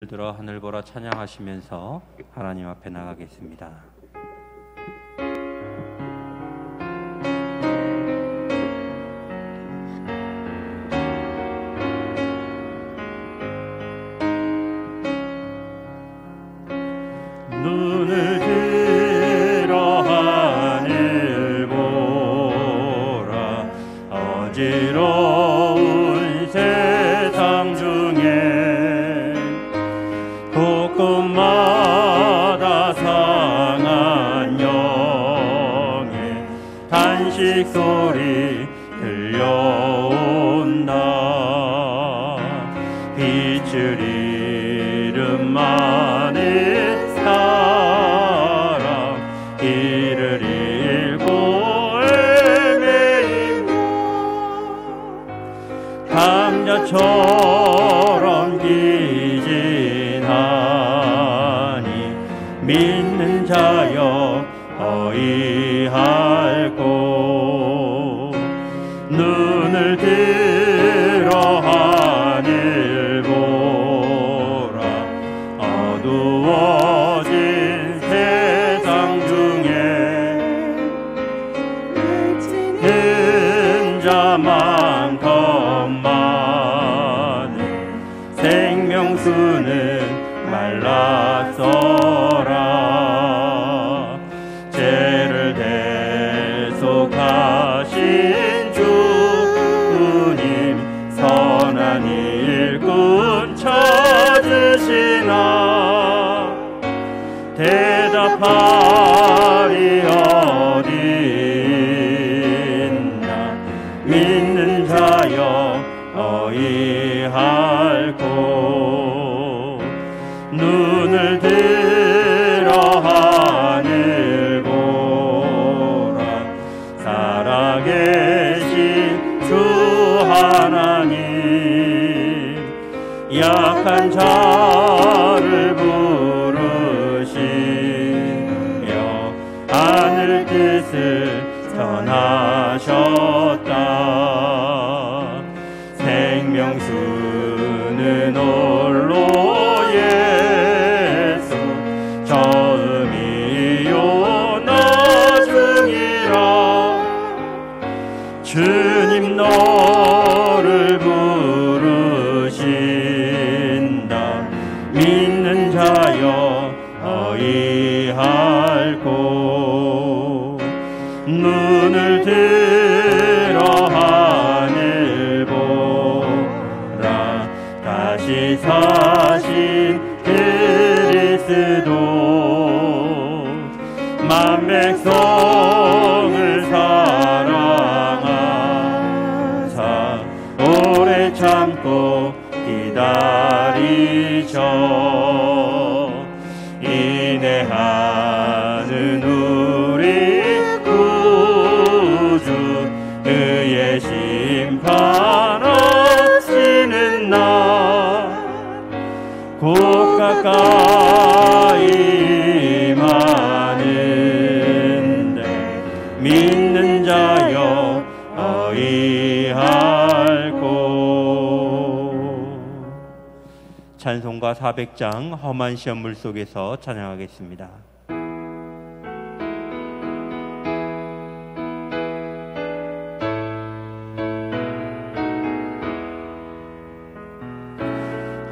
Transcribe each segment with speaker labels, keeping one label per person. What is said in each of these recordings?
Speaker 1: 들어 하늘 보라 찬양하시면서 하나님 앞에 나가겠습니다. 눈을 들어 하늘 보라 어지러운 세상 중에 곳곳마다 상한 영의 탄식 소리 들려온다. 빛을 잃은 많은 사람 길을 잃고 헤매이며 감자처럼 기진하니 믿는 자여 어이할꼬. 눈을 들어 하늘 보라 어두워진 세상 중에 흠자만 겉만은 생명수는 말랐어라. 죄를 대속하신 주님 선한 일꾼 찾으시나 대답하리 어딨나. 믿는 자여 어이할꼬. 눈을 들어 하늘 보라 살아계신 주 하나님 약한 자를 부르시며 하늘 뜻을 전하셨다. 생명수는 홀로 예수 처음이요 나중이라. 주님 너를 부르신다. 믿는 자여 어이할꼬. 눈을 들어 하늘 보라 다시 사신 그리스도 만 백성을 사랑하사 오래 참고 기다리셔. 인내하는 우리 구주 그의 심판하시는 날 곧 가까이 임하는데 믿는 자여 어이할꼬. 찬송가 400장 험한 시험물 속에서 찬양하겠습니다.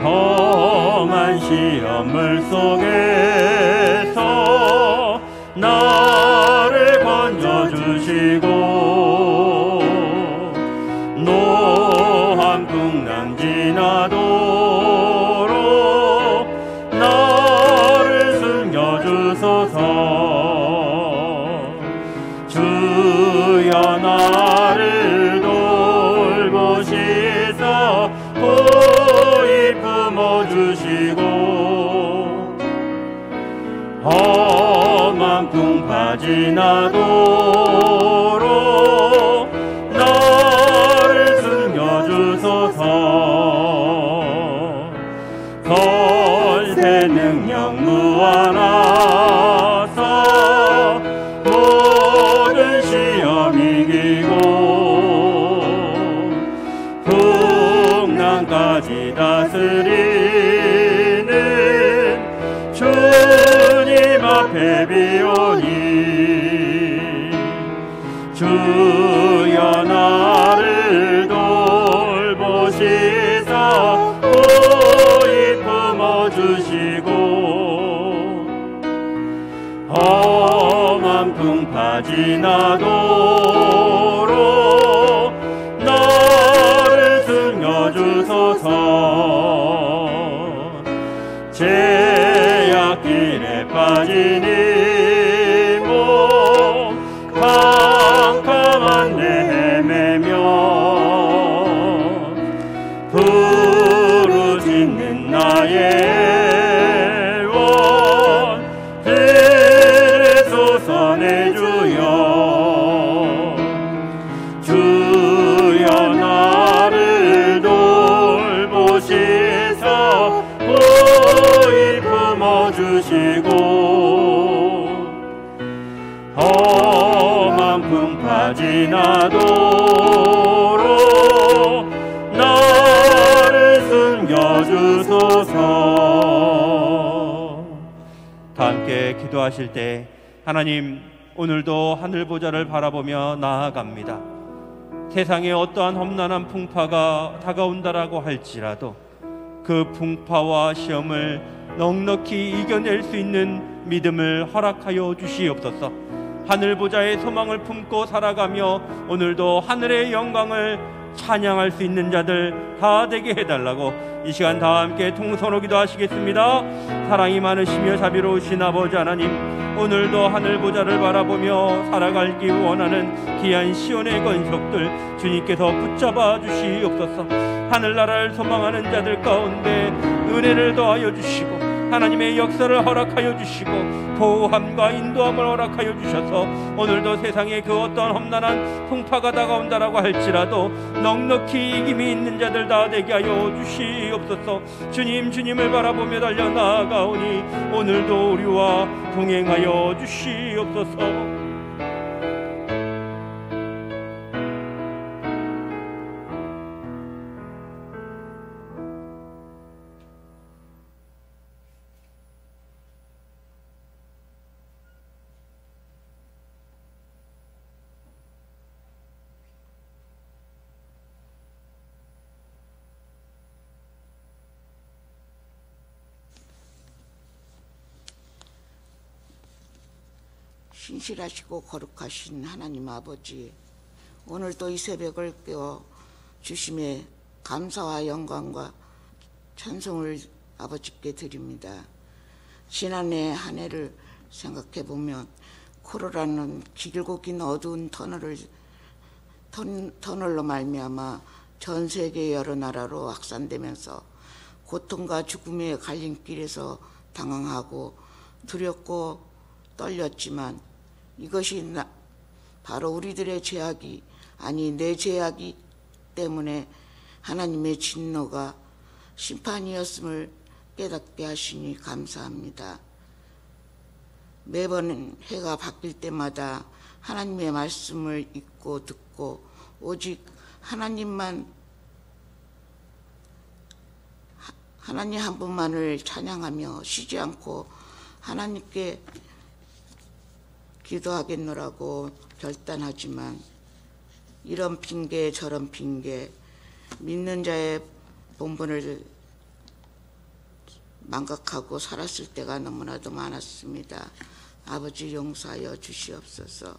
Speaker 1: 험한 시험물 속에서 나를 건져주시고 노한 풍랑 지나도록 나를 숨겨주소서. 주여 나를 돌보시사 품어주시고 험한 풍파 지나도록 나를 숨겨주소서. 권세 능력 무한하사 모든 시험 이기고 풍랑까지 다스리는 앞에 비오니 주여 나를 돌보시사 고이 품어주시고 험한 풍파 지나도록 나를 숨겨주소서. 제약길에 빠진 이몸 캄캄한 데 헤매며 부르짖는 나의 원 들으소서 내 주여. 주여 나를 돌보시사 고이 품어주시고 험한 풍파 지나도록 나를 숨겨주소서. 다 함께 기도하실 때 하나님, 오늘도 하늘 보좌를 바라보며 나아갑니다. 세상에 어떠한 험난한 풍파가 다가온다라고 할지라도 그 풍파와 시험을 넉넉히 이겨낼 수 있는 믿음을 허락하여 주시옵소서. 하늘 보좌의 소망을 품고 살아가며 오늘도 하늘의 영광을 찬양할 수 있는 자들 다 되게 해달라고 이 시간 다 함께 통성으로 기도하시겠습니다. 사랑이 많으시며 자비로우신 아버지 하나님, 오늘도 하늘 보좌를 바라보며 살아가기 원하는 귀한 시온의 건석들 주님께서 붙잡아 주시옵소서. 하늘나라를 소망하는 자들 가운데 은혜를 더하여 주시고 하나님의 역사를 허락하여 주시고 보호함과 인도함을 허락하여 주셔서 오늘도 세상에 그 어떤 험난한 풍파가 다가온다라고 할지라도 넉넉히 이김이 있는 자들 다 되게 하여 주시옵소서. 주님, 주님을 바라보며 달려나가오니 오늘도 우리와 동행하여 주시옵소서.
Speaker 2: 신실하시고 거룩하신 하나님 아버지, 오늘도 이 새벽을 깨워 주심에 감사와 영광과 찬송을 아버지께 드립니다. 지난해 한 해를 생각해 보면 코로나는 길고 긴 어두운 터널로 말미암아 전 세계 여러 나라로 확산되면서 고통과 죽음의 갈림길에서 당황하고 두렵고 떨렸지만 이것이 바로 우리들의 죄악이 아니 내 죄악이 때문에 하나님의 진노가 심판이었음을 깨닫게 하시니 감사합니다. 매번 해가 바뀔 때마다 하나님의 말씀을 읽고 듣고 오직 하나님 한 분만을 찬양하며 쉬지 않고 하나님께 기도하겠노라고 결단하지만 이런 핑계 저런 핑계 믿는 자의 본분을 망각하고 살았을 때가 너무나도 많았습니다. 아버지 용서하여 주시옵소서.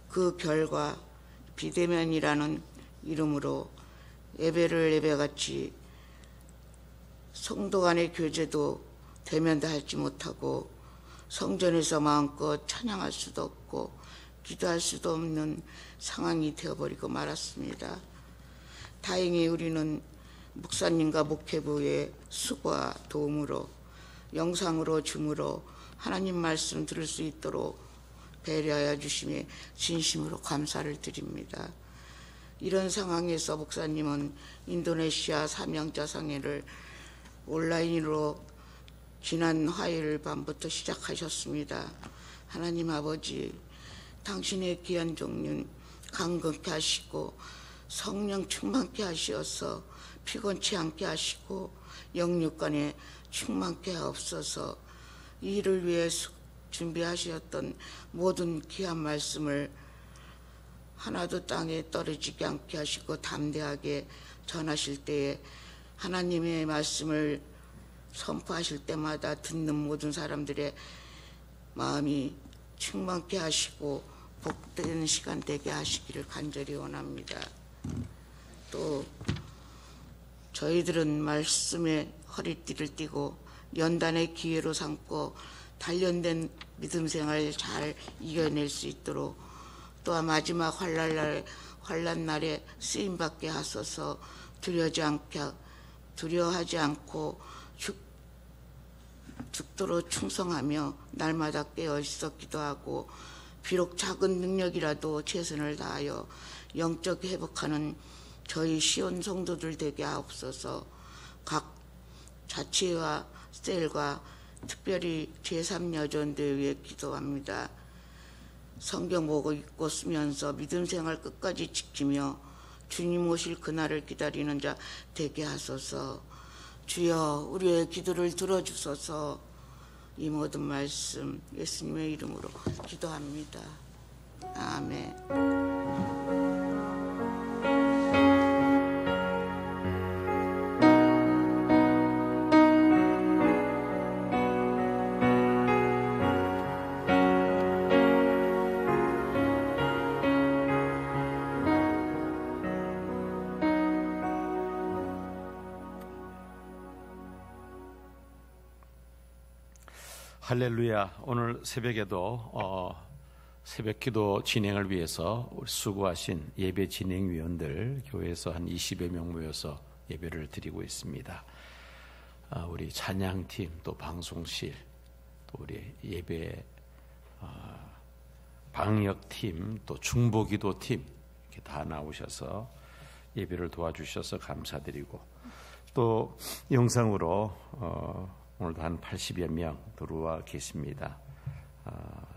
Speaker 2: 그 결과 비대면이라는 이름으로 예배를 예배같이 성도 간의 교제도 대면도 하지 못하고 성전에서 마음껏 찬양할 수도 없고 기도할 수도 없는 상황이 되어버리고 말았습니다. 다행히 우리는 목사님과 목회부의 수고와 도움으로 영상으로 줌으로 하나님 말씀 들을 수 있도록 배려하여 주심에 진심으로 감사를 드립니다. 이런 상황에서 목사님은 인도네시아 사명자상회를 온라인으로 지난 화요일 밤부터 시작하셨습니다. 하나님 아버지, 당신의 귀한 종륜 강건케 하시고 성령 충만케 하시어서 피곤치 않게 하시고 영육간에 충만케 하옵소서. 이 일을 위해 준비하셨던 모든 귀한 말씀을 하나도 땅에 떨어지지 않게 하시고 담대하게 전하실 때에 하나님의 말씀을 선포하실 때마다 듣는 모든 사람들의 마음이 충만케 하시고 복된 시간 되게 하시기를 간절히 원합니다. 또 저희들은 말씀에 허리띠를 띠고 연단의 기회로 삼고 단련된 믿음 생활을 잘 이겨낼 수 있도록 또한 마지막 환난 날에 쓰임 받게 하소서. 두려워하지 않고 죽도록 충성하며 날마다 깨어 있어 기도하고 비록 작은 능력이라도 최선을 다하여 영적 회복하는 저희 시온 성도들 되게 하옵소서. 각 자치와 셀과 특별히 제3여전대 위해 기도합니다. 성경 보고 읽고 쓰면서 믿음 생활 끝까지 지키며 주님 오실 그날을 기다리는 자 되게 하소서. 주여 우리의 기도를 들어주소서. 이 모든 말씀 예수님의 이름으로 기도합니다. 아멘.
Speaker 3: 할렐루야. 오늘 새벽에도 새벽 기도 진행을 위해서 수고하신 예배 진행위원들 교회에서 한 20여 명 모여서 예배를 드리고 있습니다. 우리 찬양팀, 또 방송실, 또 우리 예배 방역팀, 또 중보기도팀 이렇게 다 나오셔서 예배를 도와주셔서 감사드리고, 또 영상으로 오늘도 한 80여 명 들어와 계십니다.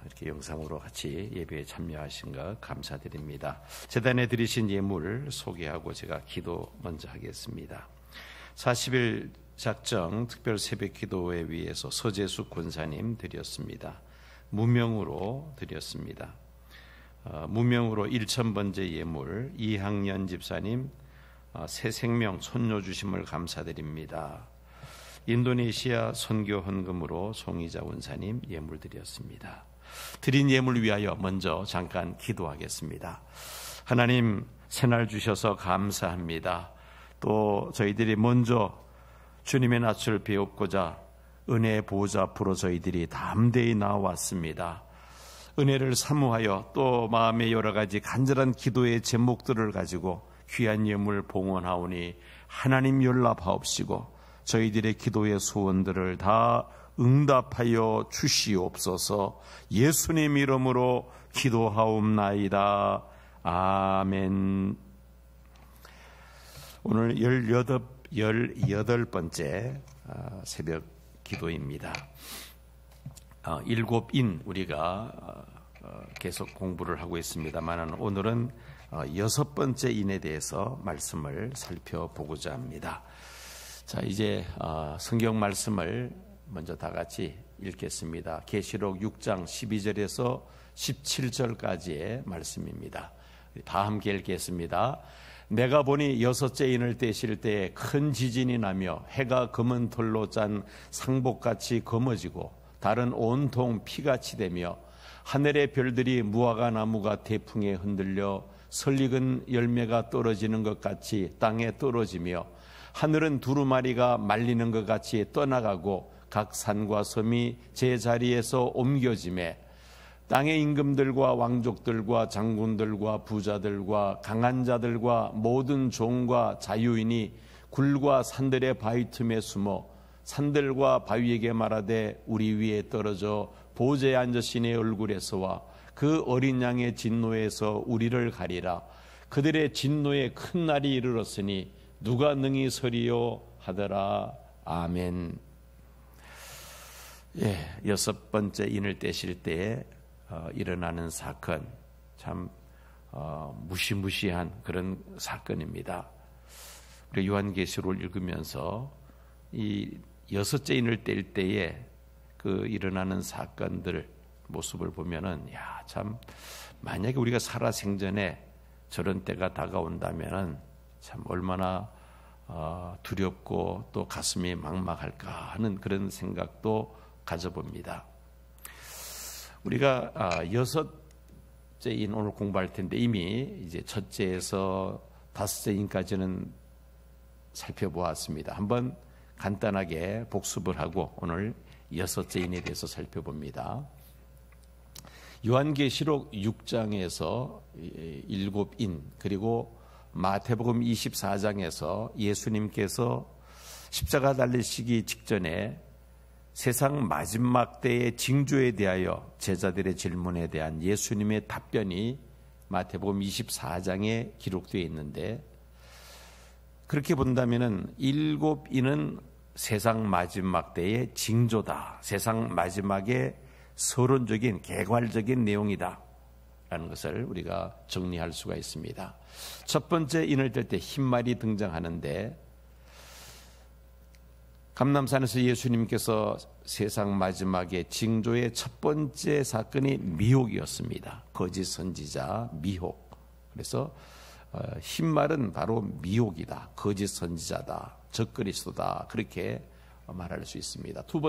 Speaker 3: 이렇게 영상으로 같이 예배에 참여하신 것 감사드립니다. 재단에 드리신 예물 소개하고 제가 기도 먼저 하겠습니다. 40일 작정 특별 새벽 기도회 위해서 서재숙 권사님 드렸습니다. 무명으로 드렸습니다. 무명으로 1,000번째 예물 이학년 집사님 새 생명 손녀 주심을 감사드립니다. 인도네시아 선교 헌금으로 송이자 원사님 예물 드렸습니다. 드린 예물 위하여 먼저 잠깐 기도하겠습니다. 하나님, 새날 주셔서 감사합니다. 또 저희들이 먼저 주님의 낯을 배웠고자 은혜의 보좌 앞으로 저희들이 담대히 나왔습니다. 은혜를 사모하여 또 마음의 여러 가지 간절한 기도의 제목들을 가지고 귀한 예물 봉헌하오니 하나님 연락하옵시고 저희들의 기도의 소원들을 다 응답하여 주시옵소서. 예수님 이름으로 기도하옵나이다. 아멘. 오늘 18번째 새벽 기도입니다. 7인 우리가 계속 공부를 하고 있습니다만 오늘은 6번째 인에 대해서 말씀을 살펴보고자 합니다. 자, 이제 성경 말씀을 먼저 다 같이 읽겠습니다. 계시록 6장 12절에서 17절까지의 말씀입니다. 다 함께 읽겠습니다. 내가 보니 6째 인을 떼실 때에 큰 지진이 나며 해가 검은 털로 짠 상복같이 검어지고 달은 온통 피같이 되며 하늘의 별들이 무화과 나무가 태풍에 흔들려 설익은 열매가 떨어지는 것 같이 땅에 떨어지며 하늘은 두루마리가 말리는 것 같이 떠나가고 각 산과 섬이 제자리에서 옮겨지매 땅의 임금들과 왕족들과 장군들과 부자들과 강한 자들과 모든 종과 자유인이 굴과 산들의 바위 틈에 숨어 산들과 바위에게 말하되 우리 위에 떨어져 보좌에 앉으신 이의 얼굴에서와 그 어린 양의 진노에서 우리를 가리라. 그들의 진노의 큰 날이 이르렀으니 누가 능히 서리요 하더라. 아멘. 예, 6번째 인을 떼실 때에 일어나는 사건, 참 무시무시한 그런 사건입니다. 우리 요한계시록을 읽으면서 이 6째 인을 뗄 때에 그 일어나는 사건들, 모습을 보면은 야, 참 만약에 우리가 살아생전에 저런 때가 다가온다면은 참 얼마나 두렵고 또 가슴이 막막할까 하는 그런 생각도 가져봅니다. 우리가 여섯째인 오늘 공부할 텐데 이미 이제 첫째에서 다섯째인까지는 살펴보았습니다. 한번 간단하게 복습을 하고 오늘 여섯째인에 대해서 살펴봅니다. 요한계시록 6장에서 7인 그리고 마태복음 24장에서 예수님께서 십자가 달리시기 직전에 세상 마지막 때의 징조에 대하여 제자들의 질문에 대한 예수님의 답변이 마태복음 24장에 기록되어 있는데, 그렇게 본다면은 7인은 세상 마지막 때의 징조다. 세상 마지막의 서론적인 개괄적인 내용이다 라는 것을 우리가 정리할 수가 있습니다. 첫 번째 인을 뗄 때 흰말이 등장하는데, 감람산에서 예수님께서 세상 마지막의 징조의 첫 번째 사건이 미혹이었습니다. 거짓 선지자 미혹. 그래서 흰말은 바로 미혹이다, 거짓 선지자다, 적그리스도다, 그렇게 말할 수 있습니다. 두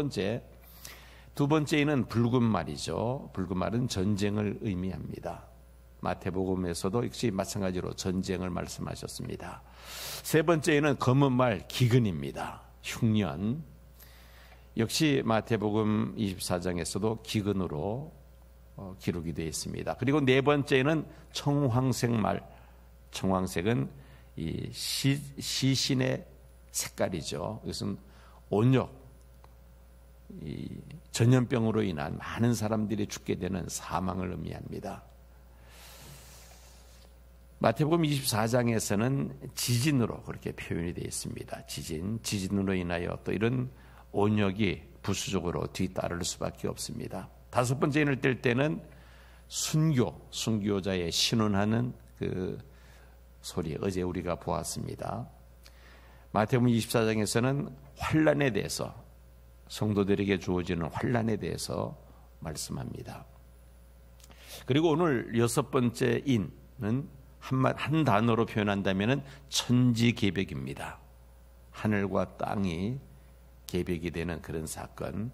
Speaker 3: 번째는 붉은 말이죠. 붉은 말은 전쟁을 의미합니다. 마태복음에서도 역시 마찬가지로 전쟁을 말씀하셨습니다. 세 번째는 검은 말 기근입니다. 흉년. 역시 마태복음 24장에서도 기근으로 기록이 되어 있습니다. 그리고 네 번째는 청황색 말. 청황색은 이 시신의 색깔이죠. 이것은 온역, 이 전염병으로 인한 많은 사람들이 죽게 되는 사망을 의미합니다. 마태복음 24장에서는 지진으로 그렇게 표현이 되어 있습니다. 지진으로 인하여 또 이런 온역이 부수적으로 뒤따를 수밖에 없습니다. 다섯 번째 인을 뗄 때는 순교자의 신원하는 그 소리, 어제 우리가 보았습니다. 마태복음 24장에서는 환난에 대해서, 성도들에게 주어지는 환난에 대해서 말씀합니다. 그리고 오늘 여섯 번째 인은 한 단어로 표현한다면 천지개벽입니다. 하늘과 땅이 개벽이 되는 그런 사건.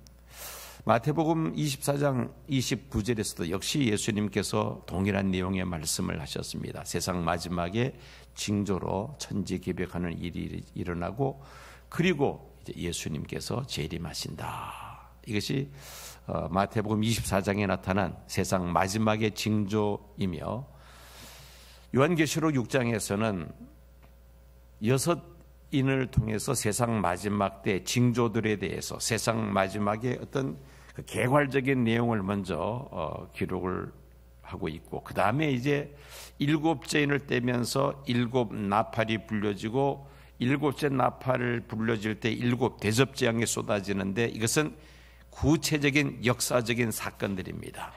Speaker 3: 마태복음 24장 29절에서도 역시 예수님께서 동일한 내용의 말씀을 하셨습니다. 세상 마지막에 징조로 천지개벽하는 일이 일어나고, 그리고 이제 예수님께서 재림하신다. 이것이 마태복음 24장에 나타난 세상 마지막의 징조이며, 요한계시록 6장에서는 여섯 인을 통해서 세상 마지막 때 징조들에 대해서, 세상 마지막의 어떤 그 개괄적인 내용을 먼저 기록을 하고 있고, 그 다음에 이제 일곱째 인을 떼면서 일곱 나팔이 불려지고, 일곱째 나팔을 불려질 때 일곱 대접재앙이 쏟아지는데, 이것은 구체적인 역사적인 사건들입니다.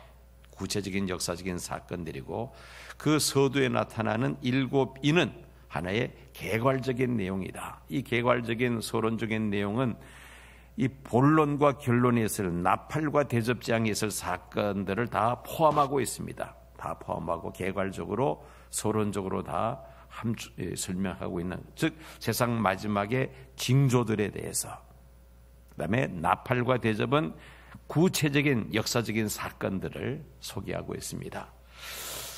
Speaker 3: 구체적인 역사적인 사건들이고, 그 서두에 나타나는 일곱 인은 하나의 개괄적인 내용이다. 이 개괄적인 서론적인 내용은 이 본론과 결론에 있을 나팔과 대접재앙에 있을 사건들을 다 포함하고 있습니다. 다 포함하고 개괄적으로 서론적으로 다 설명하고 있는, 즉 세상 마지막의 징조들에 대해서. 그다음에 나팔과 대접은 구체적인 역사적인 사건들을 소개하고 있습니다.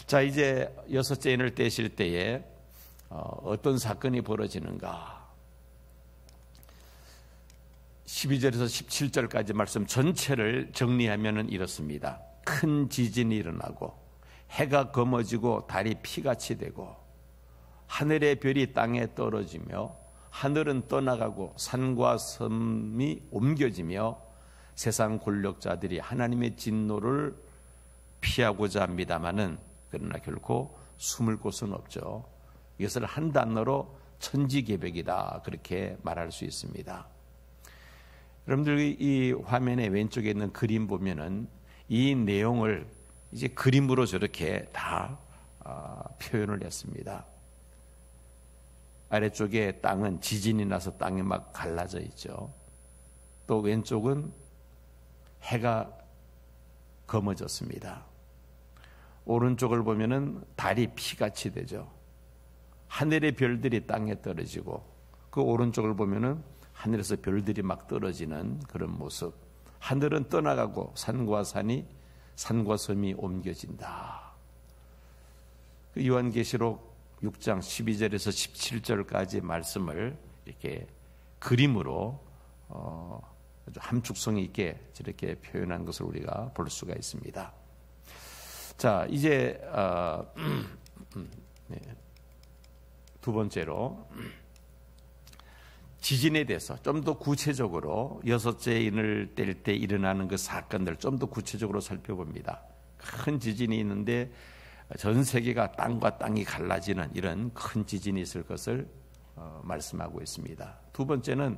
Speaker 3: 자, 이제 여섯째 인을 떼실 때에 어떤 사건이 벌어지는가? 12절에서 17절까지 말씀 전체를 정리하면 이렇습니다. 큰 지진이 일어나고, 해가 검어지고 달이 피같이 되고, 하늘의 별이 땅에 떨어지며, 하늘은 떠나가고 산과 섬이 옮겨지며, 세상 권력자들이 하나님의 진노를 피하고자 합니다마는 그러나 결코 숨을 곳은 없죠. 이것을 한 단어로 천지개벽이다, 그렇게 말할 수 있습니다. 여러분들 이 화면의 왼쪽에 있는 그림 보면은 이 내용을 이제 그림으로 저렇게 다 표현을 했습니다. 아래쪽에 땅은 지진이 나서 땅이 막 갈라져 있죠. 또 왼쪽은 해가 검어졌습니다. 오른쪽을 보면은 달이 피같이 되죠. 하늘의 별들이 땅에 떨어지고 그 오른쪽을 보면은 하늘에서 별들이 막 떨어지는 그런 모습. 하늘은 떠나가고 산과 섬이 옮겨진다. 그 요한계시록 6장 12절에서 17절까지 말씀을 이렇게 그림으로 아주 함축성이 있게 저렇게 표현한 것을 우리가 볼 수가 있습니다. 자, 이제 두 번째로 지진에 대해서 좀 더 구체적으로 여섯째 인을 뗄 때 일어나는 그 사건들 좀 더 구체적으로 살펴봅니다. 큰 지진이 있는데 전 세계가 땅과 땅이 갈라지는 이런 큰 지진이 있을 것을 말씀하고 있습니다. 두 번째는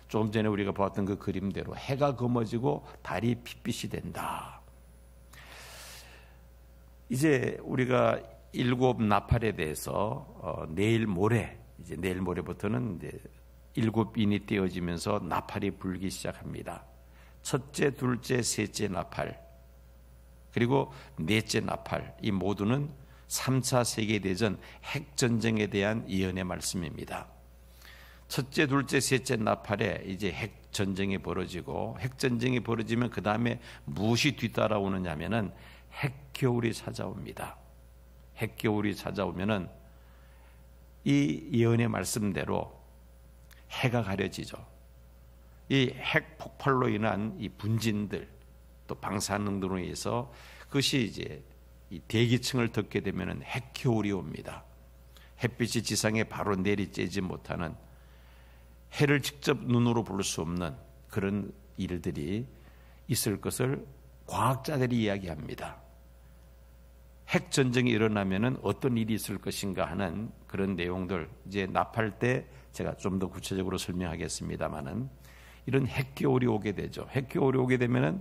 Speaker 3: 조금 전에 우리가 보았던 그 그림대로 해가 검어지고 달이 핏빛이 된다. 이제 우리가 일곱 나팔에 대해서 내일 모레부터는 이제 일곱 인이 떼어지면서 나팔이 불기 시작합니다. 첫째, 둘째, 셋째 나팔, 그리고 넷째 나팔, 이 모두는 3차 세계대전 핵전쟁에 대한 예언의 말씀입니다. 첫째, 둘째, 셋째 나팔에 이제 핵전쟁이 벌어지고, 핵전쟁이 벌어지면 그 다음에 무엇이 뒤따라오느냐면은 핵겨울이 찾아옵니다. 핵겨울이 찾아오면은 이 예언의 말씀대로 해가 가려지죠. 이 핵 폭발로 인한 이 분진들 또 방사능으로 인해서 그것이 이제 이 대기층을 덮게 되면은 핵겨울이 옵니다. 햇빛이 지상에 바로 내리쬐지 못하는, 해를 직접 눈으로 볼 수 없는 그런 일들이 있을 것을 과학자들이 이야기합니다. 핵전쟁이 일어나면은 어떤 일이 있을 것인가 하는 그런 내용들, 이제 나팔 때 제가 좀 더 구체적으로 설명하겠습니다만은 이런 핵겨울이 오게 되죠. 핵겨울이 오게 되면은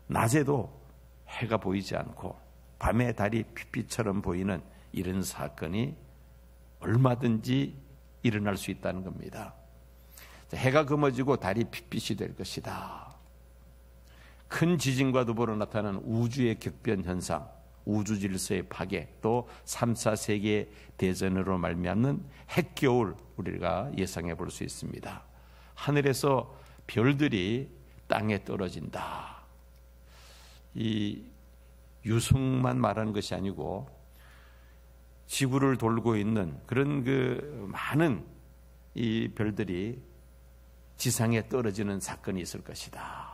Speaker 3: 낮에도 해가 보이지 않고 밤에 달이 핏빛처럼 보이는 이런 사건이 얼마든지 일어날 수 있다는 겁니다. 해가 검어지고 달이 핏빛이 될 것이다. 큰 지진과 더불어 나타나는 우주의 격변 현상, 우주 질서의 파괴, 또 3차 세계 대전으로 말미암는 핵겨울, 우리가 예상해 볼 수 있습니다. 하늘에서 별들이 땅에 떨어진다. 이 유성만 말하는 것이 아니고 지구를 돌고 있는 그런 그 많은 이 별들이 지상에 떨어지는 사건이 있을 것이다.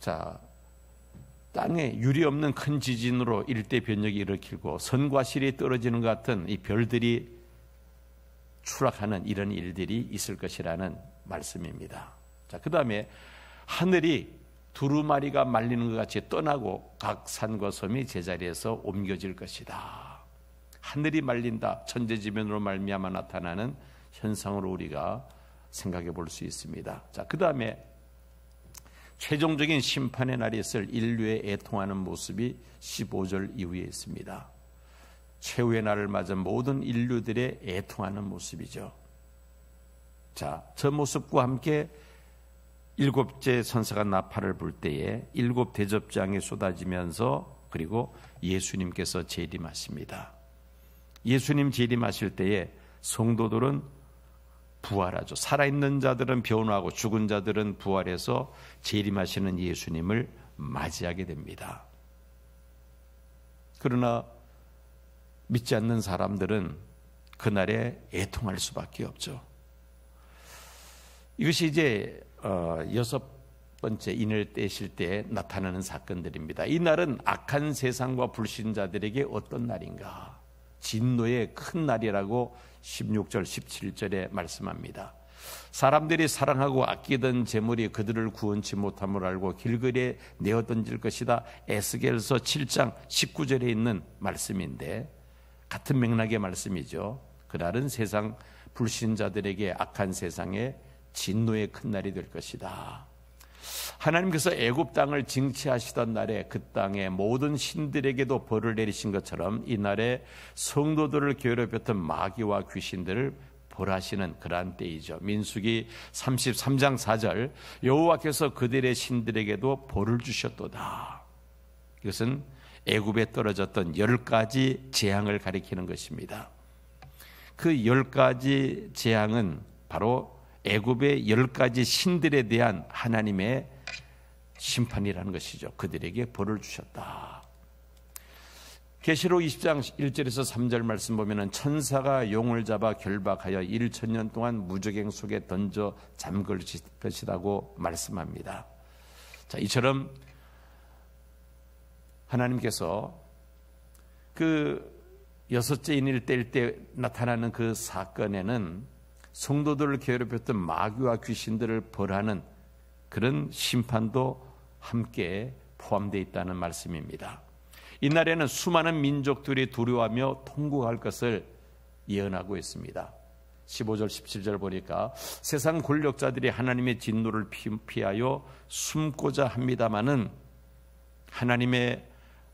Speaker 3: 자, 땅에 유리 없는 큰 지진으로 일대 변역이 일으키고 선과 실이 떨어지는 것 같은 이 별들이 추락하는 이런 일들이 있을 것이라는 말씀입니다. 자, 그 다음에 하늘이 두루마리가 말리는 것 같이 떠나고 각 산과 섬이 제자리에서 옮겨질 것이다. 하늘이 말린다. 천재지변으로 말미암아 나타나는 현상으로 우리가 생각해 볼 수 있습니다. 자, 그 다음에 최종적인 심판의 날이 있을 인류의 애통하는 모습이 15절 이후에 있습니다. 최후의 날을 맞은 모든 인류들의 애통하는 모습이죠. 자, 저 모습과 함께 일곱째 천사가 나팔을 불 때에 일곱 대접장이 쏟아지면서 그리고 예수님께서 재림하십니다. 예수님 재림하실 때에 성도들은 부활하죠. 살아있는 자들은 변화하고 죽은 자들은 부활해서 재림하시는 예수님을 맞이하게 됩니다. 그러나 믿지 않는 사람들은 그날에 애통할 수밖에 없죠. 이것이 이제 여섯 번째 인을 떼실 때 나타나는 사건들입니다. 이 날은 악한 세상과 불신자들에게 어떤 날인가? 진노의 큰 날이라고 16절, 17절에 말씀합니다. 사람들이 사랑하고 아끼던 재물이 그들을 구원치 못함을 알고 길거리에 내어 던질 것이다. 에스겔서 7장 19절에 있는 말씀인데 같은 맥락의 말씀이죠. 그날은 세상 불신자들에게 악한 세상에 진노의 큰 날이 될 것이다. 하나님께서 애굽 땅을 징치하시던 날에 그 땅의 모든 신들에게도 벌을 내리신 것처럼 이 날에 성도들을 괴롭혔던 마귀와 귀신들을 벌하시는 그러한 때이죠. 민수기 33장 4절 여호와께서 그들의 신들에게도 벌을 주셨도다. 이것은 애굽에 떨어졌던 10가지 재앙을 가리키는 것입니다. 그 10가지 재앙은 바로 애굽의 10가지 신들에 대한 하나님의 심판이라는 것이죠. 그들에게 벌을 주셨다. 계시록 20장 1절에서 3절 말씀 보면은 천사가 용을 잡아 결박하여 1,000년 동안 무저갱 속에 던져 잠글 것이라고 말씀합니다. 자, 이처럼 하나님께서 그 여섯째 인을 뗄 때 나타나는 그 사건에는 성도들을 괴롭혔던 마귀와 귀신들을 벌하는 그런 심판도 함께 포함되어 있다는 말씀입니다. 이날에는 수많은 민족들이 두려워하며 통곡할 것을 예언하고 있습니다. 15절 17절 보니까 세상 권력자들이 하나님의 진노를 피하여 숨고자 합니다마는 하나님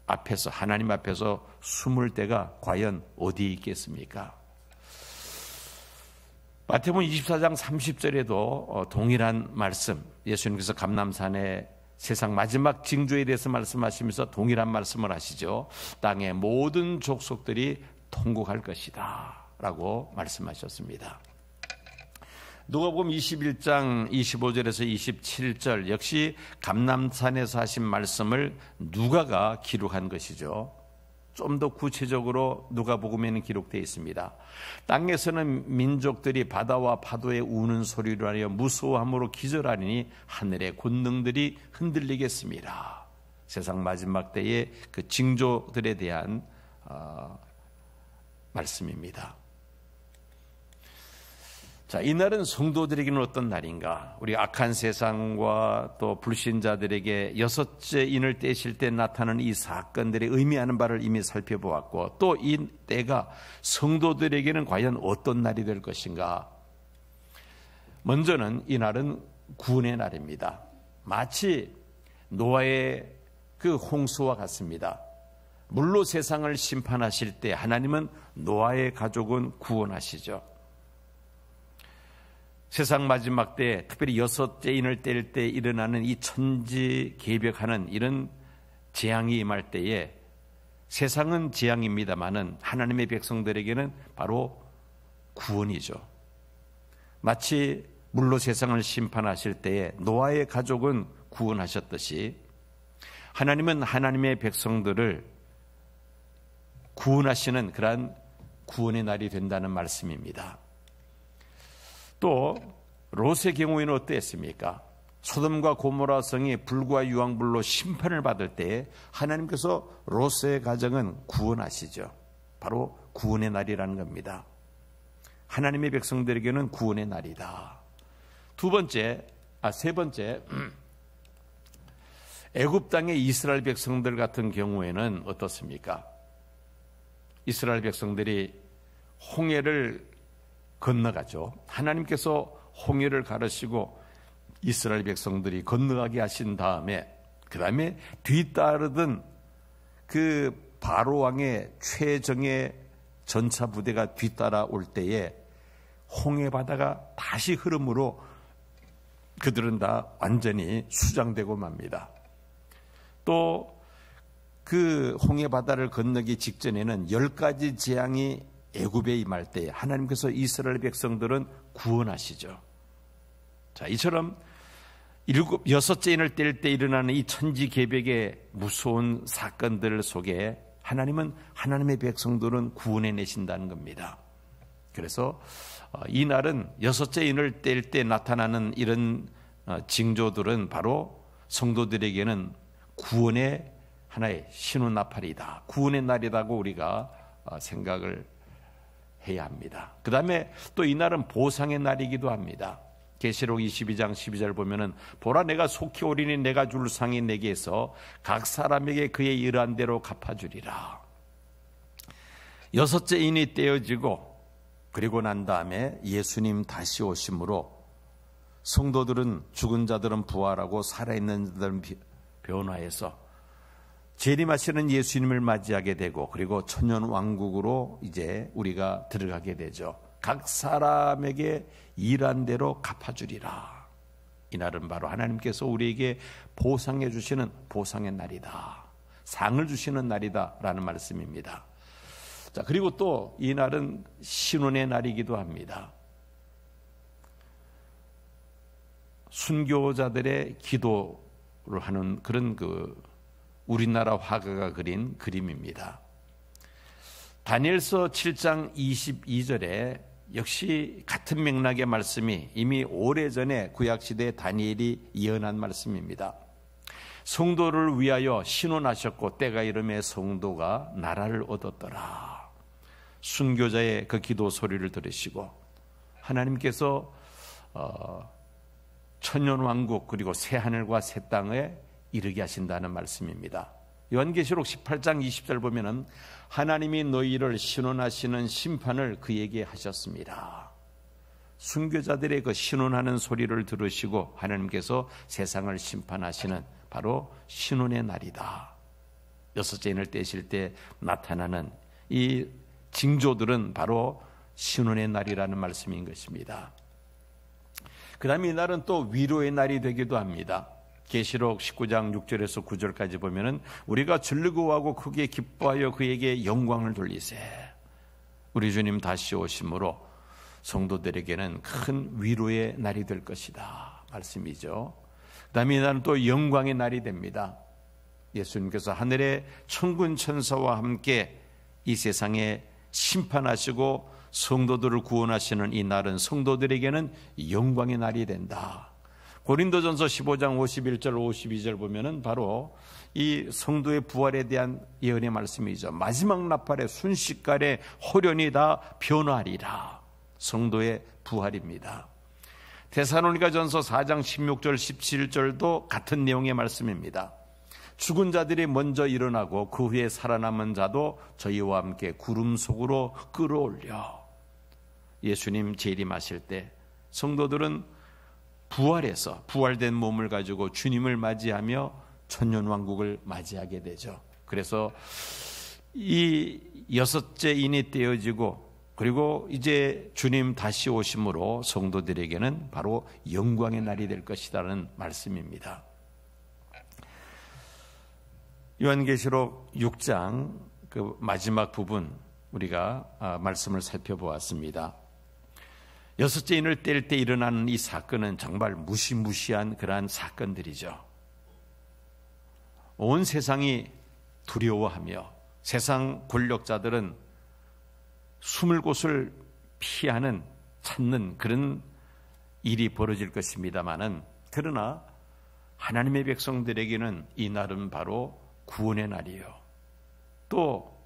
Speaker 3: 앞에서 숨을 데가 과연 어디에 있겠습니까? 마태복음 24장 30절에도 동일한 말씀, 예수님께서 감람산에 세상 마지막 징조에 대해서 말씀하시면서 동일한 말씀을 하시죠. 땅의 모든 족속들이 통곡할 것이다 라고 말씀하셨습니다. 누가복음 21장 25절에서 27절 역시 감람산에서 하신 말씀을 누가가 기록한 것이죠. 좀 더 구체적으로 누가복음에는 기록되어 있습니다. 땅에서는 민족들이 바다와 파도의 우는 소리로 하여 무서워함으로 기절하리니 하늘의 권능들이 흔들리겠습니다. 세상 마지막 때의 그 징조들에 대한 말씀입니다. 자, 이날은 성도들에게는 어떤 날인가? 우리 악한 세상과 또 불신자들에게 여섯째 인을 떼실 때 나타나는 이 사건들이 의미하는 바를 이미 살펴보았고, 또 이 때가 성도들에게는 과연 어떤 날이 될 것인가? 먼저는 이 날은 구원의 날입니다. 마치 노아의 그 홍수와 같습니다. 물로 세상을 심판하실 때 하나님은 노아의 가족은 구원하시죠. 세상 마지막 때 특별히 여섯째 인을 뗄 때 일어나는 이 천지개벽하는 이런 재앙이 임할 때에 세상은 재앙입니다마는 하나님의 백성들에게는 바로 구원이죠. 마치 물로 세상을 심판하실 때에 노아의 가족은 구원하셨듯이 하나님은 하나님의 백성들을 구원하시는 그러한 구원의 날이 된다는 말씀입니다. 또 롯의 경우에는 어땠습니까? 소돔과 고모라 성이 불과 유황불로 심판을 받을 때 하나님께서 롯의 가정은 구원하시죠. 바로 구원의 날이라는 겁니다. 하나님의 백성들에게는 구원의 날이다. 세 번째, 애굽 땅의 이스라엘 백성들 같은 경우에는 어떻습니까? 이스라엘 백성들이 홍해를 건너가죠. 하나님께서 홍해를 가르시고 이스라엘 백성들이 건너가게 하신 다음에 그 다음에 뒤따르던 그 바로 왕의 최정예 전차 부대가 뒤따라올 때에 홍해 바다가 다시 흐름으로 그들은 다 완전히 수장되고 맙니다. 또 그 홍해 바다를 건너기 직전에는 10가지 재앙이 애굽에 임할 때 하나님께서 이스라엘 백성들은 구원하시죠. 자, 이처럼 여섯째 인을 뗄 때 일어나는 이 천지개벽의 무서운 사건들 속에 하나님은 하나님의 백성들은 구원해 내신다는 겁니다. 그래서 이 날은 여섯째 인을 뗄 때 나타나는 이런 징조들은 바로 성도들에게는 구원의 하나의 신혼나팔이다. 구원의 날이라고 우리가 생각을 해야 합니다. 그 다음에 또 이 날은 보상의 날이기도 합니다. 계시록 22장 12절 보면은 보라 내가 속히 오리니 내가 줄 상이 내게서 각 사람에게 그의 일한 대로 갚아주리라. 여섯째 인이 떼어지고 그리고 난 다음에 예수님 다시 오심으로 성도들은 죽은 자들은 부활하고 살아있는 자들은 변화해서 재림하시는 예수님을 맞이하게 되고 그리고 천년 왕국으로 이제 우리가 들어가게 되죠. 각 사람에게 일한 대로 갚아주리라. 이날은 바로 하나님께서 우리에게 보상해 주시는 보상의 날이다. 상을 주시는 날이다 라는 말씀입니다. 자, 그리고 또 이날은 신혼의 날이기도 합니다. 순교자들의 기도를 하는 그런 우리나라 화가가 그린 그림입니다. 다니엘서 7장 22절에 역시 같은 맥락의 말씀이 이미 오래전에 구약시대에 다니엘이 예언한 말씀입니다. 성도를 위하여 신원하셨고 때가 이름에 성도가 나라를 얻었더라. 순교자의 그 기도 소리를 들으시고 하나님께서 천년왕국 그리고 새하늘과 새 땅에 이르게 하신다는 말씀입니다. 요한계시록 18장 20절 보면은 하나님이 너희를 신원하시는 심판을 그에게 하셨습니다. 순교자들의 그 신원하는 소리를 들으시고 하나님께서 세상을 심판하시는 바로 신원의 날이다. 여섯째 인을 떼실 때 나타나는 이 징조들은 바로 신원의 날이라는 말씀인 것입니다. 그 다음에 이 날은 또 위로의 날이 되기도 합니다. 계시록 19장 6절에서 9절까지 보면은 우리가 즐거워하고 크게 기뻐하여 그에게 영광을 돌리세. 우리 주님 다시 오심으로 성도들에게는 큰 위로의 날이 될 것이다 말씀이죠. 그 다음에 이 날은 또 영광의 날이 됩니다. 예수님께서 하늘의 천군 천사와 함께 이 세상에 심판하시고 성도들을 구원하시는 이 날은 성도들에게는 영광의 날이 된다. 고린도전서 15장 51절 52절 보면은 바로 이 성도의 부활에 대한 예언의 말씀이죠. 마지막 나팔의 순식간에 호련이 다 변화하리라. 성도의 부활입니다. 데살로니가전서 4장 16절 17절도 같은 내용의 말씀입니다. 죽은 자들이 먼저 일어나고 그 후에 살아남은 자도 저희와 함께 구름 속으로 끌어올려. 예수님 재림하실 때 성도들은 부활해서 부활된 몸을 가지고 주님을 맞이하며 천년왕국을 맞이하게 되죠. 그래서 이 여섯째 인이 떼어지고 그리고 이제 주님 다시 오심으로 성도들에게는 바로 영광의 날이 될 것이라는 말씀입니다. 요한계시록 6장 그 마지막 부분 우리가 말씀을 살펴보았습니다. 여섯째 인을 뗄 때 일어나는 이 사건은 정말 무시무시한 그러한 사건들이죠. 온 세상이 두려워하며 세상 권력자들은 숨을 곳을 피하는 찾는 그런 일이 벌어질 것입니다마는 그러나 하나님의 백성들에게는 이 날은 바로 구원의 날이요, 또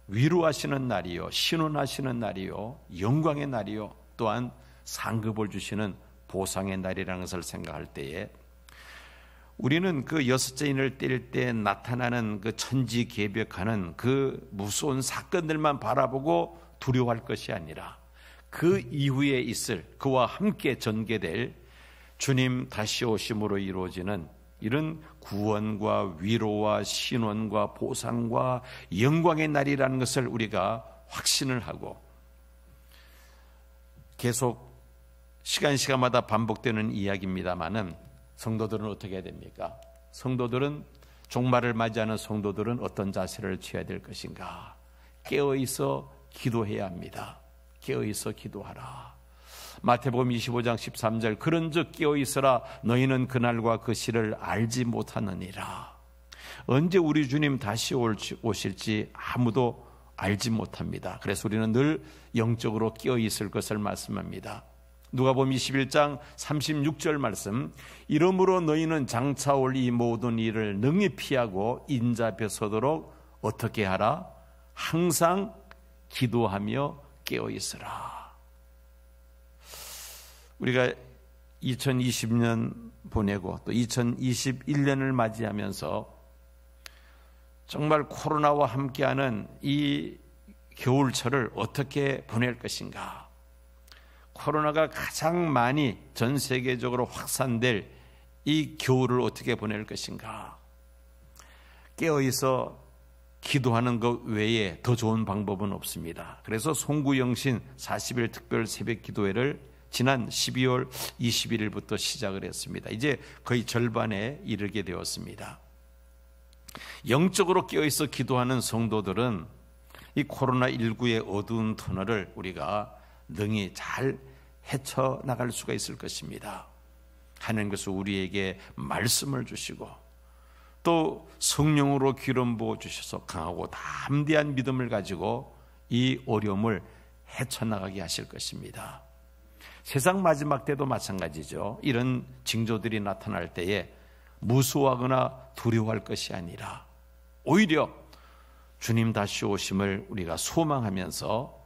Speaker 3: 위로하시는 날이요, 신원하시는 날이요, 영광의 날이요, 또한 상급을 주시는 보상의 날이라는 것을 생각할 때에 우리는 그 여섯째 인을 뗄 때 나타나는 그 천지개벽하는 그 무서운 사건들만 바라보고 두려워할 것이 아니라 그 이후에 있을 그와 함께 전개될 주님 다시 오심으로 이루어지는 이런 구원과 위로와 신원과 보상과 영광의 날이라는 것을 우리가 확신을 하고 계속 시간마다 반복되는 이야기입니다마는 성도들은 어떻게 해야 됩니까? 성도들은 종말을 맞이하는 성도들은 어떤 자세를 취해야 될 것인가? 깨어있어 기도해야 합니다. 깨어있어 기도하라. 마태복음 25장 13절 그런즉 깨어있으라 너희는 그날과 그 시를 알지 못하느니라. 언제 우리 주님 다시 오실지 아무도 알지 못합니다. 그래서 우리는 늘 영적으로 깨어있을 것을 말씀합니다. 누가복음 21장 36절 말씀 이러므로 너희는 장차 올 이 모든 일을 능히 피하고 인자앞에 서도록 어떻게 하라? 항상 기도하며 깨어있으라. 우리가 2020년 보내고 또 2021년을 맞이하면서 정말 코로나와 함께하는 이 겨울철을 어떻게 보낼 것인가? 코로나가 가장 많이 전 세계적으로 확산될 이 겨울을 어떻게 보낼 것인가? 깨어있어 기도하는 것 외에 더 좋은 방법은 없습니다. 그래서 송구영신 40일 특별 새벽 기도회를 지난 12월 21일부터 시작을 했습니다. 이제 거의 절반에 이르게 되었습니다. 영적으로 깨어있어 기도하는 성도들은 이 코로나19의 어두운 터널을 우리가 능히 잘 헤쳐나갈 수가 있을 것입니다. 하나님께서 우리에게 말씀을 주시고 또 성령으로 기름 부어 주셔서 강하고 담대한 믿음을 가지고 이 어려움을 헤쳐나가게 하실 것입니다. 세상 마지막 때도 마찬가지죠. 이런 징조들이 나타날 때에 무서워하거나 두려워할 것이 아니라 오히려 주님 다시 오심을 우리가 소망하면서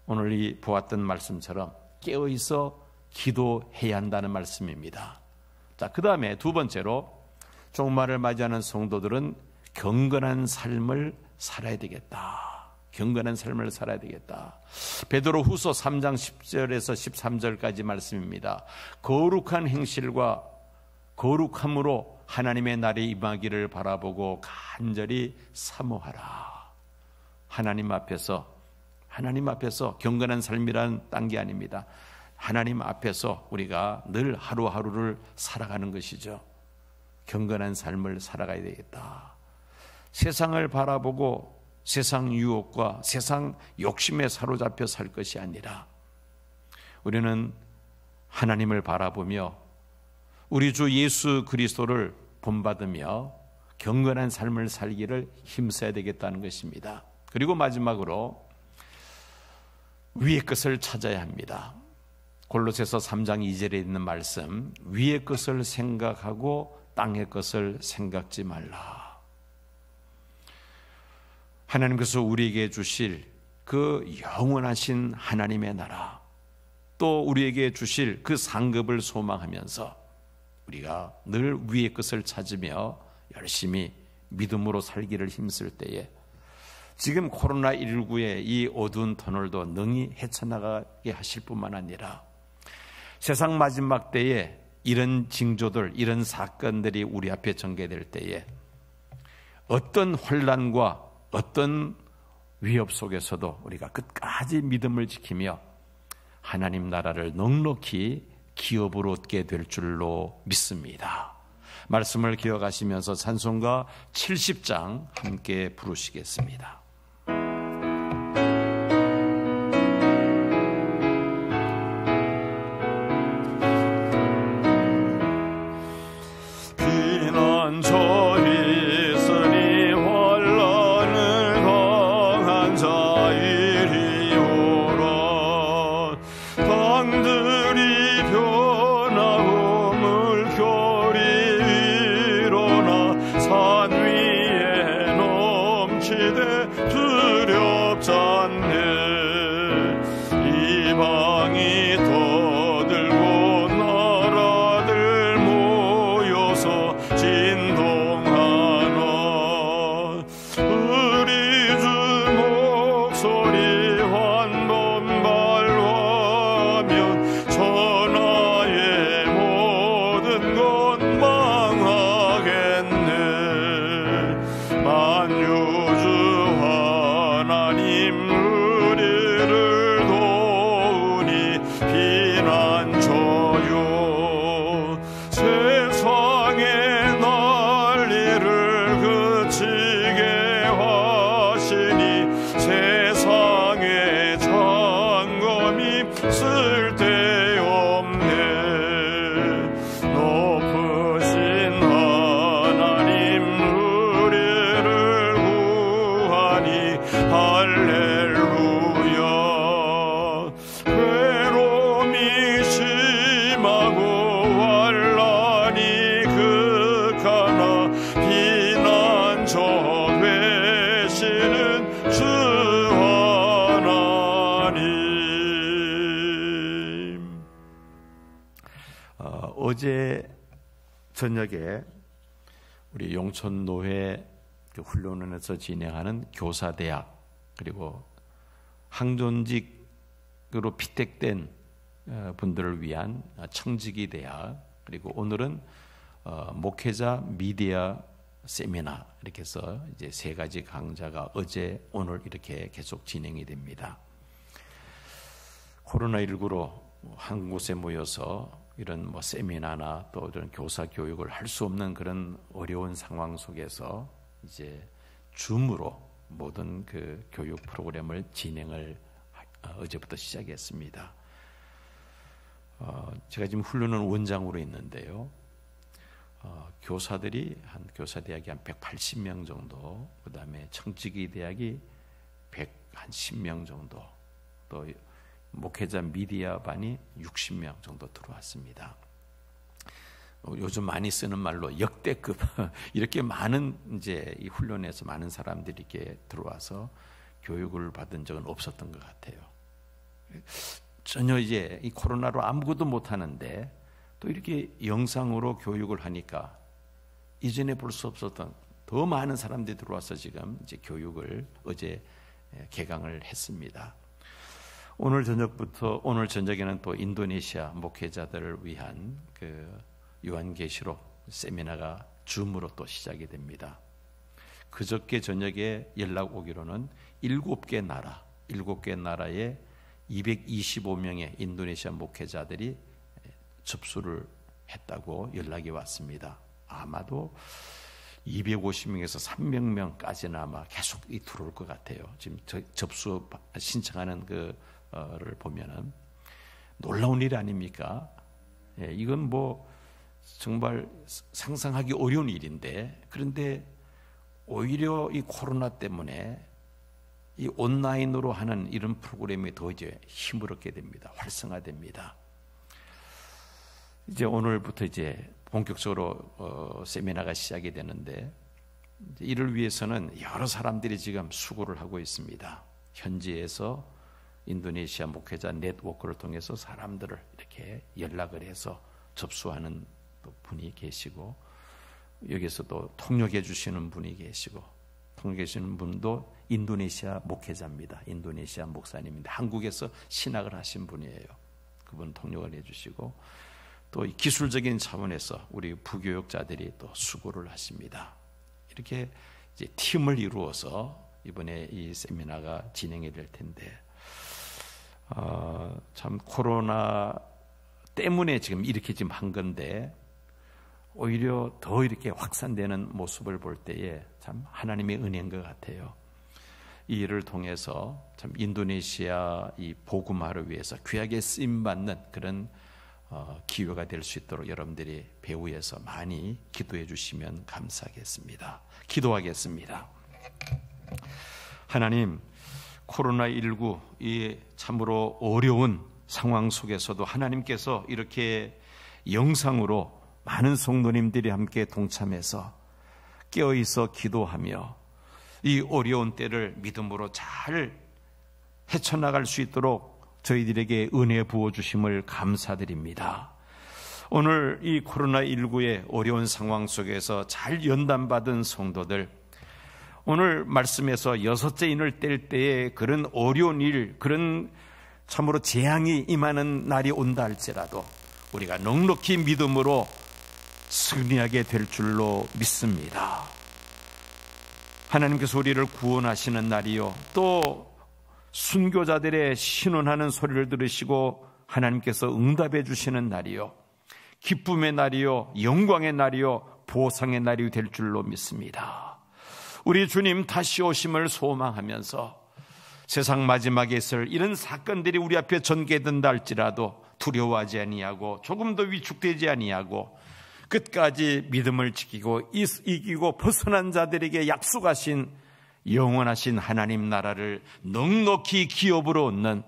Speaker 3: 오늘 이 보았던 말씀처럼 깨어있어 기도해야 한다는 말씀입니다. 자, 그 다음에 두 번째로 종말을 맞이하는 성도들은 경건한 삶을 살아야 되겠다. 경건한 삶을 살아야 되겠다. 베드로 후서 3장 10절에서 13절까지 말씀입니다. 거룩한 행실과 거룩함으로 하나님의 날이 임하기를 바라보고 간절히 사모하라. 하나님 앞에서 경건한 삶이라는 딴 게 아닙니다. 하나님 앞에서 우리가 늘 하루하루를 살아가는 것이죠. 경건한 삶을 살아가야 되겠다. 세상을 바라보고 세상 유혹과 세상 욕심에 사로잡혀 살 것이 아니라 우리는 하나님을 바라보며 우리 주 예수 그리스도를 본받으며 경건한 삶을 살기를 힘써야 되겠다는 것입니다. 그리고 마지막으로 위의 것을 찾아야 합니다. 골로새서 3장 2절에 있는 말씀, 위의 것을 생각하고 땅의 것을 생각지 말라. 하나님께서 우리에게 주실 그 영원하신 하나님의 나라, 또 우리에게 주실 그 상급을 소망하면서 우리가 늘 위의 것을 찾으며 열심히 믿음으로 살기를 힘쓸 때에 지금 코로나19의 이 어두운 터널도 능히 헤쳐나가게 하실 뿐만 아니라 세상 마지막 때에 이런 징조들, 이런 사건들이 우리 앞에 전개될 때에 어떤 혼란과 어떤 위협 속에서도 우리가 끝까지 믿음을 지키며 하나님 나라를 넉넉히 기업으로 얻게 될 줄로 믿습니다. 말씀을 기억하시면서 찬송가 70장 함께 부르시겠습니다. 어제 저녁에 우리 용천노회 훈련원에서 진행하는 교사대학 그리고 항존직으로 피택된 분들을 위한 청지기 대학 그리고 오늘은 목회자 미디어 세미나 이렇게 해서 이제 3가지 강좌가 어제 오늘 이렇게 계속 진행이 됩니다. 코로나19로 한 곳에 모여서 이런 세미나나 또 이런 교사 교육을 할 수 없는 그런 어려운 상황 속에서 이제 줌으로 모든 그 교육 프로그램을 진행을 어제부터 시작했습니다. 제가 지금 훈련은 원장으로 있는데요. 교사들이 교사대학이 한 180명 정도, 그 다음에 청지기 대학이 110명 정도, 또 목회자 미디어 반이 60명 정도 들어왔습니다. 요즘 많이 쓰는 말로 역대급 이렇게 많은 이제 이 훈련에서 많은 사람들이 이렇게 들어와서 교육을 받은 적은 없었던 것 같아요. 전혀 이제 이 코로나로 아무것도 못 하는데 또 이렇게 영상으로 교육을 하니까 이전에 볼 수 없었던 더 많은 사람들이 들어와서 지금 이제 교육을 어제 개강을 했습니다. 오늘 저녁에는 또 인도네시아 목회자들을 위한 그 요한계시록 세미나가 줌으로 또 시작이 됩니다. 그저께 저녁에 연락 오기로는 7개 나라에 225명의 인도네시아 목회자들이 접수를 했다고 연락이 왔습니다. 아마도 250명에서 300명까지는 아마 계속 들어올 것 같아요. 지금 접수 신청하는 그를 보면은 놀라운 일 아닙니까? 예, 이건 정말 상상하기 어려운 일인데, 그런데 오히려 이 코로나 때문에 이 온라인으로 하는 이런 프로그램이 더 이제 힘을 얻게 됩니다. 활성화됩니다. 이제 오늘부터 이제 본격적으로 세미나가 시작이 되는데, 이를 위해서는 여러 사람들이 지금 수고를 하고 있습니다. 현지에서 인도네시아 목회자 네트워크를 통해서 사람들을 이렇게 연락을 해서 접수하는 분이 계시고, 여기서 또 통역해 주시는 분이 계시고, 통역해 주시는 분도 인도네시아 목회자입니다. 인도네시아 목사님인데 한국에서 신학을 하신 분이에요. 그분 통역을 해주시고, 또 기술적인 차원에서 우리 부교육자들이 또 수고를 하십니다. 이렇게 이제 팀을 이루어서 이번에 이 세미나가 진행이 될 텐데, 참 코로나 때문에 지금 이렇게 지금 한 건데, 오히려 더 이렇게 확산되는 모습을 볼 때에 참 하나님의 은혜인 것 같아요. 이 일을 통해서 참 인도네시아 이 복음화를 위해서 귀하게 쓰임 받는 그런 기회가 될 수 있도록 여러분들이 배후에서 많이 기도해 주시면 감사하겠습니다. 기도하겠습니다. 하나님, 코로나19 이 참으로 어려운 상황 속에서도 하나님께서 이렇게 영상으로 많은 성도님들이 함께 동참해서 깨어있어 기도하며 이 어려운 때를 믿음으로 잘 헤쳐나갈 수 있도록 저희들에게 은혜 부어주심을 감사드립니다. 오늘 이 코로나19의 어려운 상황 속에서 잘 연단받은 성도들, 오늘 말씀에서 6째 인을 뗄 때에 그런 어려운 일, 그런 참으로 재앙이 임하는 날이 온다 할지라도 우리가 넉넉히 믿음으로 승리하게 될 줄로 믿습니다. 하나님께서 우리를 구원하시는 날이요, 또 순교자들의 신원하는 소리를 들으시고 하나님께서 응답해 주시는 날이요, 기쁨의 날이요, 영광의 날이요, 보상의 날이 될 줄로 믿습니다. 우리 주님 다시 오심을 소망하면서 세상 마지막에 있을 이런 사건들이 우리 앞에 전개된다 할지라도 두려워하지 아니하고 조금 더 위축되지 아니하고 끝까지 믿음을 지키고 이기고 벗어난 자들에게 약속하신 영원하신 하나님 나라를 넉넉히 기업으로 얻는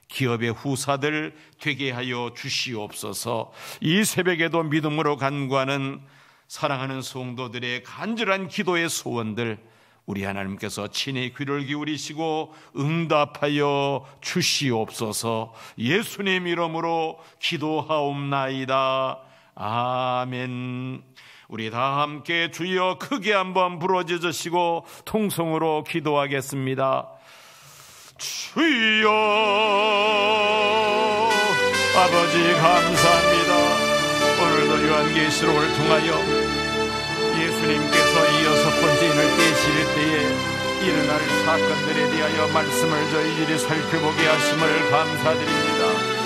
Speaker 3: 기업의 후사들 되게 하여 주시옵소서. 이 새벽에도 믿음으로 간구하는 사랑하는 성도들의 간절한 기도의 소원들 우리 하나님께서 친히 귀를 기울이시고 응답하여 주시옵소서. 예수님 이름으로 기도하옵나이다. 아멘. 우리 다 함께 주여 크게 한번 부르짖으시고 통성으로 기도하겠습니다. 주여, 아버지 감사합니다. 오늘도 요한계시록을 통하여 예수님께서 이어서 때에 일어날 사건들에 대하여 말씀을 저희들이 살펴보게 하심을 감사드립니다.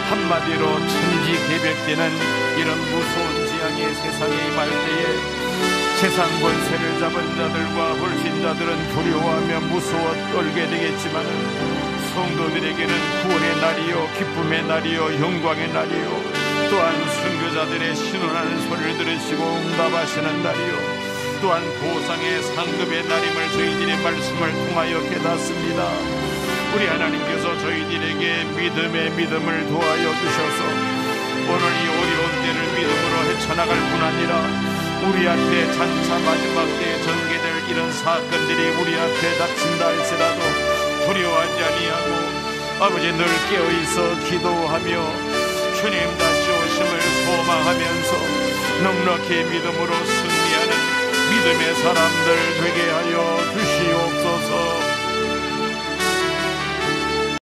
Speaker 3: 한마디로 천지개벽되는 이런 무서운 재앙의 세상에 임할 때에 세상 권세를 잡은 자들과 불신자들은 두려워하며 무서워 떨게 되겠지만은 성도들에게는 구원의 날이요 기쁨의 날이요 영광의 날이요 또한 선교자들의 신원하는 소리를 들으시고 응답하시는 날이요 또한 보상의 상급의 날임을 저희들의 말씀을 통하여 깨닫습니다. 우리 하나님께서 저희들에게 믿음의 믿음을 도하여 주셔서 오늘 이 어려운 때를 믿음으로 헤쳐나갈 뿐 아니라 우리 앞에 장차 마지막 때에 전개될 이런 사건들이 우리 앞에 닥친다 할지라도 두려워하지 아니하고 아버지 늘 깨어있어 기도하며 주님 다시 오심을 소망하면서 넉넉히 믿음으로 승리하는 믿음의 사람들 되게 하여 주시옵소서.